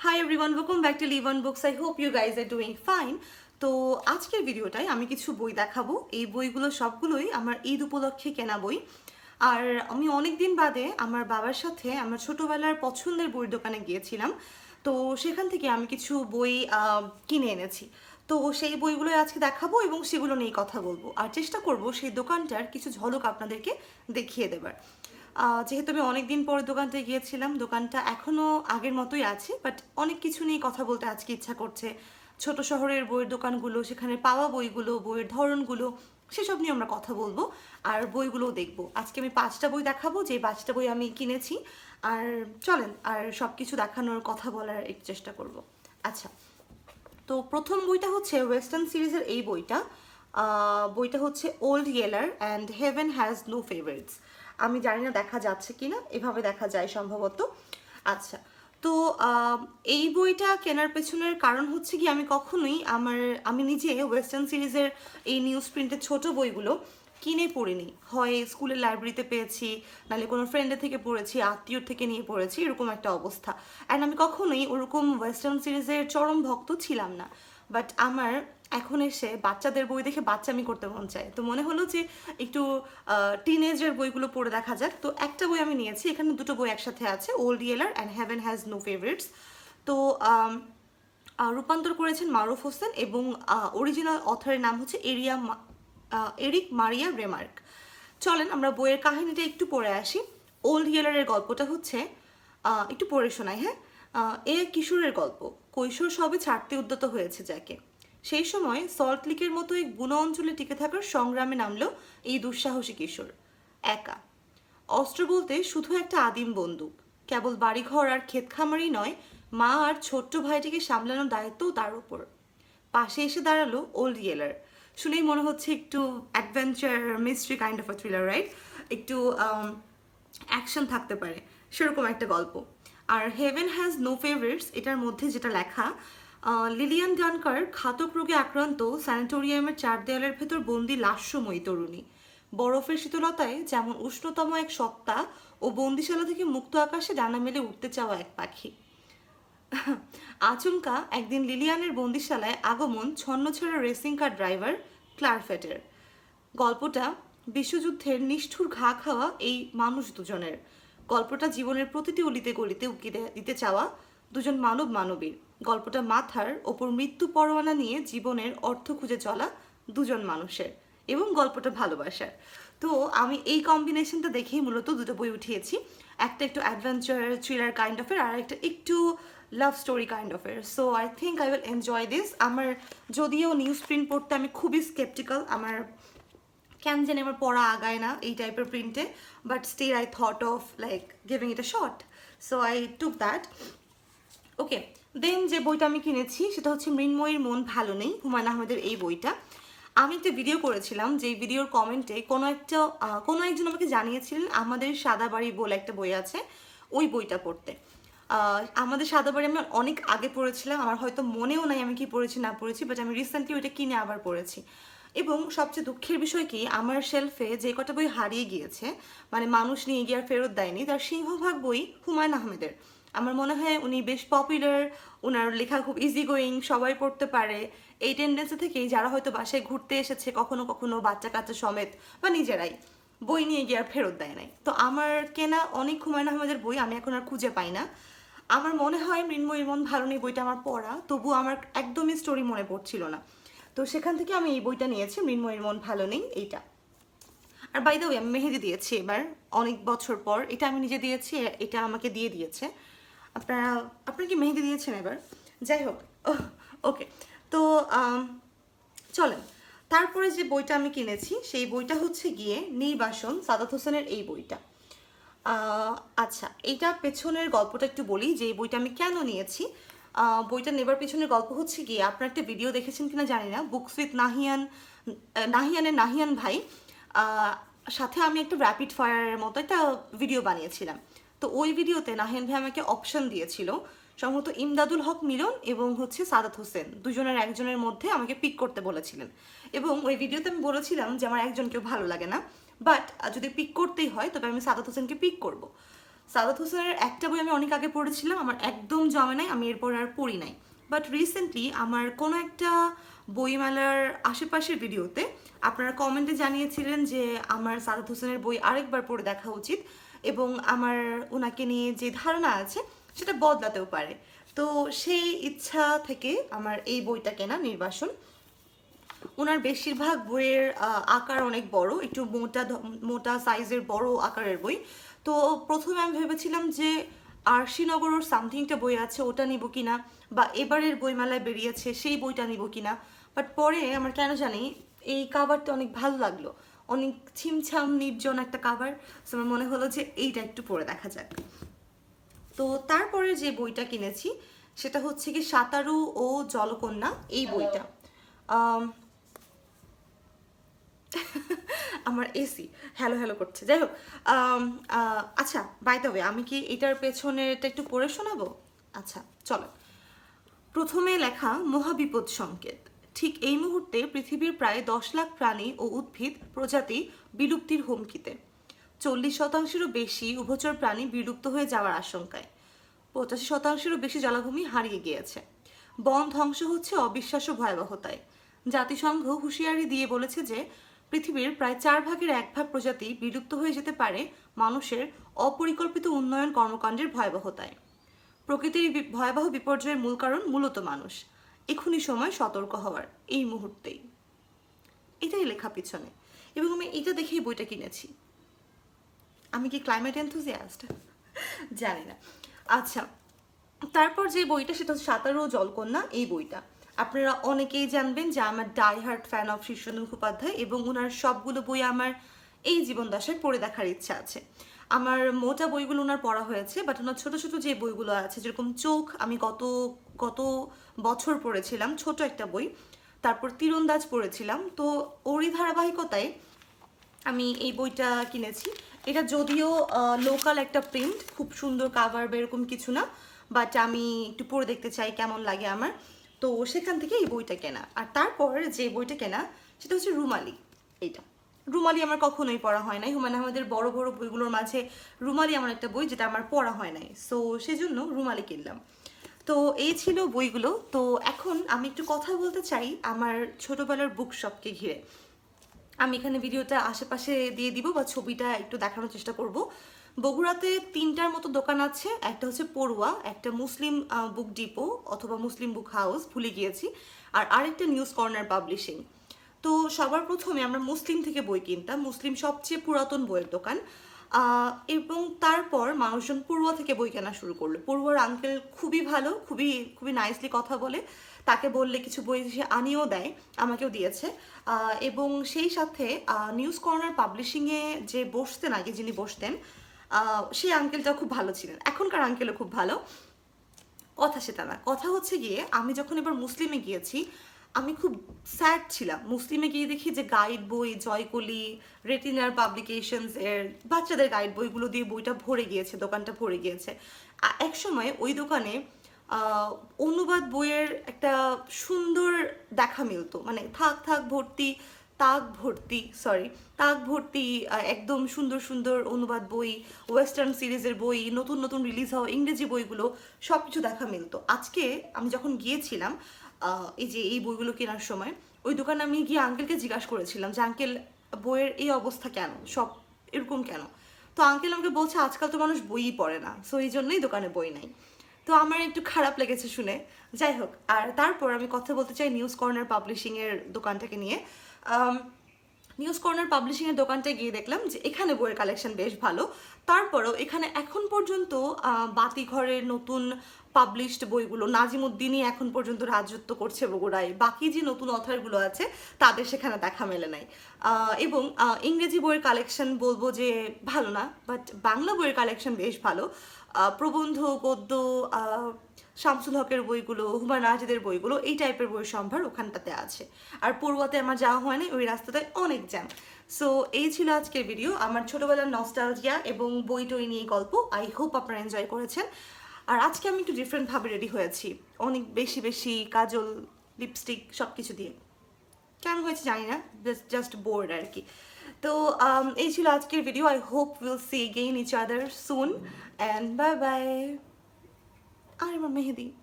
Hi everyone, welcome back to Live on Books. I hope you guys are doing fine. তো আজকের ভিডিওটায় আমি কিছু বই দেখাবো। এই বইগুলো সবগুলোই আমার ঈদ উপলক্ষে কেনা বই। আর আমি অনেক দিন বাদে আমার বাবার সাথে আমার ছোটবেলার পছন্দের বইয়ের দোকানে গিয়েছিলাম। তো সেখান থেকে আমি কিছু বই কিনে এনেছি। তো সেই বইগুলোই আজকে দেখাবো এবং সেগুলো নিয়ে কথা বলবো। আর চেষ্টা করব সেই দোকানটার কিছু ঝলক আপনাদেরকে দেখিয়ে দেবার। যেহেতু আমি অনেক দিন পর দোকানটায় গিয়েছিলাম, দোকানটা এখনও আগের মতোই আছে, বাট অনেক কিছু নিয়ে কথা বলতে আজকে ইচ্ছা করছে। ছোট শহরের বইয়ের দোকানগুলো, সেখানে পাওয়া বইগুলো, বইয়ের ধরনগুলো, সেসব নিয়ে আমরা কথা বলবো আর বইগুলোও দেখবো। আজকে আমি 5টা বই দেখাবো, যে 5টা বই আমি কিনেছি। আর চলেন আর সব কিছু দেখানোর কথা বলার একটু চেষ্টা করব। আচ্ছা, তো প্রথম বইটা হচ্ছে ওয়েস্টার্ন সিরিজের এই বইটা। বইটা হচ্ছে Old Yeller and Heaven Has No Favorites. আমি জানি না দেখা যাচ্ছে কি না, এভাবে দেখা যায় সম্ভবত। আচ্ছা, তো এই বইটা কেনার পেছনের কারণ হচ্ছে কি, আমি নিজে ওয়েস্টার্ন সিরিজের এই নিউজ প্রিন্টের ছোট বইগুলো কিনে পড়িনি। হয় স্কুলের লাইব্রেরিতে পেয়েছি, নাহলে কোনো ফ্রেন্ডের থেকে পড়েছি, আত্মীয়র থেকে নিয়ে পড়েছি, এরকম একটা অবস্থা। অ্যান্ড আমি কখনোই ওরকম ওয়েস্টার্ন সিরিজের চরম ভক্ত ছিলাম না। বাট আমার এখন এসে বাচ্চাদের বই দেখে বাচ্চামি করতে মন চায়। তো মনে হলো যে একটু টিনেজের বইগুলো পড়ে দেখা যাক। তো একটা বই আমি নিয়েছি, এখানে দুটো বই একসাথে আছে, Old Yeller and Heaven Has No Favorites. তো রূপান্তর করেছেন মারুফ হোসেন এবং অরিজিনাল অথরের নাম হচ্ছে এরিক মারিয়া রেমার্ক। চলেন আমরা বইয়ের কাহিনীটা একটু পড়ে আসি। ওল্ড ইয়েলারের গল্পটা হচ্ছে, একটু পড়ে শোনাই, হ্যাঁ। এ কিশোরের গল্প। কৈশোর সবে ছাড়তে উদ্যত হয়েছে যাকে। সেই সময় সল্টলেকের মতো এক বুনো অঞ্চলে টিকে থাকার সংগ্রামে নামলো এই দুঃসাহসী কিশোর। একা। অস্ত্র বলতে শুধু একটা আদিম বন্দুক। কেবল বাড়িঘর আর ক্ষেত খামারই নয়, মা আর ছোট্ট ভাইটিকে সামলানোর দায়িত্বও তার উপর। পাশে এসে দাঁড়ালো ওল্ড ইয়েলার। শুনেই মনে হচ্ছে একটু adventure mystery kind of a thriller, right? একটু অ্যাকশন থাকতে পারে, সেরকম একটা গল্প। আর হেভেন হ্যাজ নো ফেভারিটস এটার মধ্যে যেটা লেখা, লিলিয়ান ডানকার ঘাতক রোগে আক্রান্ত স্যানিটোরিয়ামের চার দেয়ালের ভেতর বন্দি লাস্যময়ী তরুণী। বরফের শীতলতায় যেমন উষ্ণতম এক সত্তা ও বন্দিশালা থেকে মুক্ত আকাশে ডানা মেলে উঠতে চাওয়া এক পাখি। আচমকা একদিন লিলিয়ানের বন্দিশালায় আগমন ছন্নছাড়া রেসিং কার ড্রাইভার ক্লারফেটের। গল্পটা বিশ্বযুদ্ধের নিষ্ঠুর ঘা খাওয়া এই মানুষ দুজনের। গল্পটা জীবনের প্রতিটি অলিতে গলিতে উকি দিতে চাওয়া দুজন মানব মানবীর। গল্পটা মাথার ওপর মৃত্যু পরোয়ানা নিয়ে জীবনের অর্থ খুঁজে চলা দুজন মানুষের। এবং গল্পটা ভালোবাসার। তো আমি এই কম্বিনেশনটা দেখেই মূলত দুটো বই উঠিয়েছি। একটা একটু অ্যাডভেঞ্চার থ্রিলার কাইন্ড অফের, আর একটা একটু লাভ স্টোরি কাইন্ড অফের। So I think I will enjoy this. আমার যদিও নিউজ প্রিন্ট পড়তে আমি খুবই স্কেপটিক্যাল, আমার কেন জানি আমার পড়া আগায় না এই টাইপের প্রিন্টে, but still I thought of like giving it a shot. So I took that. Okay, then যে বইটা আমি কিনেছি সেটা হচ্ছে মৃন্ময়ীর মন ভালো নেই, হুমায়ুন আহমেদের এই বইটা। আমি একটা ভিডিও করেছিলাম, যেই ভিডিওর কমেন্টে কোনো একজন আমাকে জানিয়েছিলেন আমাদের সাদা বাড়ি বলে একটা বই আছে, ওই বইটা পড়তে। আমাদের সাদা বাড়ি আমি অনেক আগে পড়েছিলাম, আমার হয়তো মনেও নাই আমি কি পড়েছি না পড়েছি, বাট আমি রিসেন্টলি ওইটা কিনে আবার পড়েছি। এবং সবচেয়ে দুঃখের বিষয় কি, আমার শেলফে যে কটা বই হারিয়ে গিয়েছে, মানে মানুষ নিয়ে গিয়ে আর ফেরত দেয়নি, তার সিংহভাগ বই হুমায়ুন আহমেদের। আমার মনে হয় উনি বেশ পপুলার, ওনার লেখা খুব ইজি গোয়িং, সবাই পড়তে পারে। এই টেন্ডেন্সি থেকেই যারা হয়তো বাসায় ঘুরতে এসেছে কখনো কখনো বাচ্চা কাচ্চা সমেত বা নিজেরাই, বই নিয়ে গিয়ে আর ফেরত দেয় নাই। তো আমার কেনা অনেক হুমায়ুন আহমেদের বই আমি এখন আর খুঁজে পাই না। আমার মনে হয় মৃন্ময়ীর মন ভালো নেই বইটা আমার পড়া, তবু আমার একদমই স্টোরি মনে পড়ছিল না। তো সেখান থেকে আমি এই বইটা নিয়েছি, মৃন্ময়ীর মন ভালো নেই এইটা। আর বাই দ্য ওয়ে আমি মেহেদি দিয়েছি এবার, অনেক বছর পর। এটা আমি নিজে দিয়েছি, এটা আমাকে দিয়ে দিয়েছে। আপনারা কি মেহেদি দিয়েছেন এবার? যাই হোক, ওকে। তো চলেন, তারপরে যে বইটা আমি কিনেছি সেই বইটা হচ্ছে গিয়ে নির্বাসন, সাদাত হোসেনের এই বইটা। আচ্ছা, এইটা পেছনের গল্পটা একটু বলি যে এই বইটা আমি কেন নিয়েছি। বইটা নেবার পেছনের গল্প হচ্ছে গিয়ে, আপনার একটা ভিডিও দেখেছেন কিনা জানি না, বুকস উইথ নাহিয়ানের নাহিয়ান ভাই, সাথে আমি একটা র্যাপিড ফায়ারের মতো একটা ভিডিও বানিয়েছিলাম। তো ওই ভিডিওতে নাহিয়ান ভাই আমাকে অপশন দিয়েছিল, সম্ভবত ইমদাদুল হক মিলন এবং হচ্ছে সাদাত হোসেন, দুজনের একজনের মধ্যে আমাকে পিক করতে বলেছিলেন। এবং ওই ভিডিওতে আমি বলেছিলাম যে আমার একজনকেও ভালো লাগে না, বাট যদি পিক করতেই হয় তবে আমি সাদাত হোসেনকে পিক করব। সাদাত হোসেনের একটা বই আমি অনেক আগে পড়েছিলাম, আমার একদম জমে নাই, আমি এরপর আর পড়ি নাই। বাট রিসেন্টলি আমার কোনো একটা বইমেলার আশেপাশের ভিডিওতে আপনারা কমেন্টে জানিয়েছিলেন যে আমার সাদাত হোসেনের বই আরেকবার পড়ে দেখা উচিত, এবং আমার ওনাকে নিয়ে যে ধারণা আছে সেটা বদলাতেও পারে। তো সেই ইচ্ছা থেকে আমার এই বইটা কেনা নির্বাসন। ওনার বেশিরভাগ বইয়ের আকার অনেক বড়, একটু মোটা সাইজের বড় আকারের বই। তো প্রথমে আমি ভেবেছিলাম যে আরশিনগর ওর সামথিংটা বই আছে ওটা নিব কিনা, বা এবারের বইমেলায় বেরিয়েছে সেই বইটা নিব কিনা। বাট পরে আমার কেন জানি এই কাভারটা অনেক ভালো লাগলো, অনেক ছিমছাম নির্জন একটা কাভার। আমার মনে হলো যে এইটা একটু পড়ে দেখা যাক। তো তারপরে যে বইটা কিনেছি সেটা হচ্ছে কি সাঁতারু ও জলকন্যা, এই বইটা। আমার এসি হ্যালো হ্যালো করছে, যাই হোক। আচ্ছা, বাই দ্য ওয়ে, আমি কি এটার পেছনে এটা একটু পড়ে শোনাবো? আচ্ছা চলো। প্রথমে লেখা মহাবিপদ সংকেত। ঠিক এই মুহূর্তে পৃথিবীর প্রায় 10 লাখ প্রাণী ও উদ্ভিদ প্রজাতি বিলুপ্তির হুমকিতে। 40%-রও বেশি উভচর প্রাণী বিলুপ্ত হয়ে যাওয়ার আশঙ্কায়। 85%-রও বেশি জলাভূমি হারিয়ে গিয়েছে। বন ধ্বংস হচ্ছে অবিশ্বাস্য ভয়াবহতায়। জাতিসংঘ হুঁশিয়ারি দিয়ে বলেছে যে পৃথিবীর প্রায় 1/4 প্রজাতি বিলুপ্ত হয়ে যেতে পারে মানুষের অপরিকল্পিত উন্নয়ন কর্মকাণ্ডের ভয়াবহতায়। প্রকৃতির ভয়াবহ বিপর্যয়ের মূল কারণ মূলত মানুষ। এখনই সময় সতর্ক হওয়ার, এই মুহূর্তেই। এটাই লেখা পিছনে, এবং আমি এটা দেখেই বইটা কিনেছি। আমি কি ক্লাইমেট এনথুজিয়াস্ট জানি না। আচ্ছা, তারপর যে বইটা সেটা হচ্ছে সাঁতারু ও জলকন্যা, এই বইটা আপনারা অনেকেই জানবেন যে আমার die hard fan of Shirshendu Mukhopadhyay, এবং ওনার সবগুলো বই আমার এই জীবন দশায় পড়ে দেখার ইচ্ছা আছে। আমার মোটা বইগুলো ওনার পড়া হয়েছে, বাট ওনার ছোটো ছোটো যে বইগুলো আছে, যেরকম চোখ আমি গত বছর পড়েছিলাম, ছোট একটা বই। তারপর তীরন্দাজ পড়েছিলাম। তো ওরই ধারাবাহিকতায় আমি এই বইটা কিনেছি। এটা যদিও লোকাল একটা প্রিন্ট, খুব সুন্দর কাভার বা এরকম কিছু না, বাট আমি একটু পড়ে দেখতে চাই কেমন লাগে আমার, তো সেখান থেকে এই বইটা কেনা। আর তারপর যে বইটা কেনা সেটা হচ্ছে রুমালি। এইটা রুমালি আমার কখনোই পড়া হয় নাই। হুমায়ুন আহমেদের বড় বড় বইগুলোর মাঝে রুমালি আমার একটা বই যেটা আমার পড়া হয় নাই, সো সেজন্য রুমালি কিনলাম। তো এই ছিল বইগুলো। তো এখন আমি একটু কথা বলতে চাই আমার ছোটবেলার বুক শপকে ঘিরে। আমি এখানে ভিডিওটা আশেপাশে দিয়ে দিব বা ছবিটা একটু দেখানোর চেষ্টা করব। বগুড়াতে 3টার মতো দোকান আছে। একটা হচ্ছে পড়ুয়া, একটা মুসলিম বুক ডিপো অথবা মুসলিম বুক হাউস, ভুলে গিয়েছি, আর আরেকটা নিউজ কর্নার পাবলিশিং। তো সবার প্রথমে আমরা মুসলিম থেকে বই কিনতাম, মুসলিম সবচেয়ে পুরাতন বইয়ের দোকান। এবং তারপর মানুষজন পড়ুয়া থেকে বই কেনা শুরু করলো। পড়ুয়ার আঙ্কেল খুবই ভালো, খুবই খুবই নাইসলি কথা বলে, তাকে বললে কিছু বই সে আনিয়েও দেয়, আমাকেও দিয়েছে। এবং সেই সাথে নিউজ কর্নার পাবলিশিংয়ে যে বসতেন আগে, যিনি বসতেন, সেই আঙ্কেলটা খুব ভালো ছিলেন। এখনকার আঙ্কেলও খুব ভালো। কথা সেটা না, কথা হচ্ছে গিয়ে আমি যখন এবার মুসলিমে গিয়েছি আমি খুব স্যাড ছিলাম। মুসলিমে গিয়ে দেখি যে গাইড বই, জয়কলি, রেটিনার পাবলিকেশনস এর বাচ্চাদের গাইড বইগুলো দিয়ে বইটা ভরে গিয়েছে, দোকানটা ভরে গিয়েছে। এক সময় ওই দোকানে অনুবাদ বইয়ের একটা সুন্দর দেখা মিলতো, মানে থাক ভর্তি, তাক ভর্তি একদম সুন্দর সুন্দর অনুবাদ বই, ওয়েস্টার্ন সিরিজের বই, নতুন নতুন রিলিজ হওয়া ইংরেজি বইগুলো সব কিছু দেখা মিলতো। আজকে আমি যখন গিয়েছিলাম এই যে এই বইগুলো কেনার সময়, ওই দোকানে আমি গিয়ে আঙ্কেলকে জিজ্ঞাসা করেছিলাম যে আঙ্কেল, বইয়ের এই অবস্থা কেন, সব এরকম কেন? তো আঙ্কেল আমাকে বলছে আজকাল তো মানুষ বইই পড়ে না, সো এই জন্যই দোকানে বই নাই। তো আমার একটু খারাপ লেগেছে শুনে। যাই হোক, আর তারপর আমি কথা বলতে চাই নিউজ কর্নার পাবলিশিংয়ের দোকানটাকে নিয়ে। নিউজ কর্নার পাবলিশিংয়ের দোকানটায় গিয়ে দেখলাম যে এখানে বইয়ের কালেকশন বেশ ভালো। তারপরেও এখানে এখন পর্যন্ত বাতিঘরের নতুন পাবলিশড বইগুলো, নাজিমুদ্দিনই এখন পর্যন্ত রাজত্ব করছে বগুড়ায়, বাকি যে নতুন অথারগুলো আছে তাদের সেখানে দেখা মেলে নাই। এবং ইংরেজি বইয়ের কালেকশন বলবো যে ভালো না, বাট বাংলা বইয়ের কালেকশন বেশ ভালো। প্রবন্ধ, গদ্য, শামসুল হকের বইগুলো, হুমায়ুন আজাদের বইগুলো, এই টাইপের বইয়ের সম্ভার ওখানটাতে আছে। আর পড়ুয়াতে আমার যাওয়া হয়নি, ওই রাস্তাটায় অনেক জ্যাম। সো এই ছিল আজকের ভিডিও, আমার ছোটোবেলার নস্টালজিয়া এবং বই টই নিয়ে গল্প। আই হোপ আপনারা এনজয় করেছেন। আর আজকে আমি একটু ডিফারেন্টভাবে রেডি হয়েছি, অনেক বেশি বেশি কাজল, লিপস্টিক সব কিছু দিয়ে। কেন হয়েছে জানি না, জাস্ট বোর্ড আর কি। তো এই ছিল আজকের video. I hope will see again each other soon and bye bye. আর আমার মেহেদি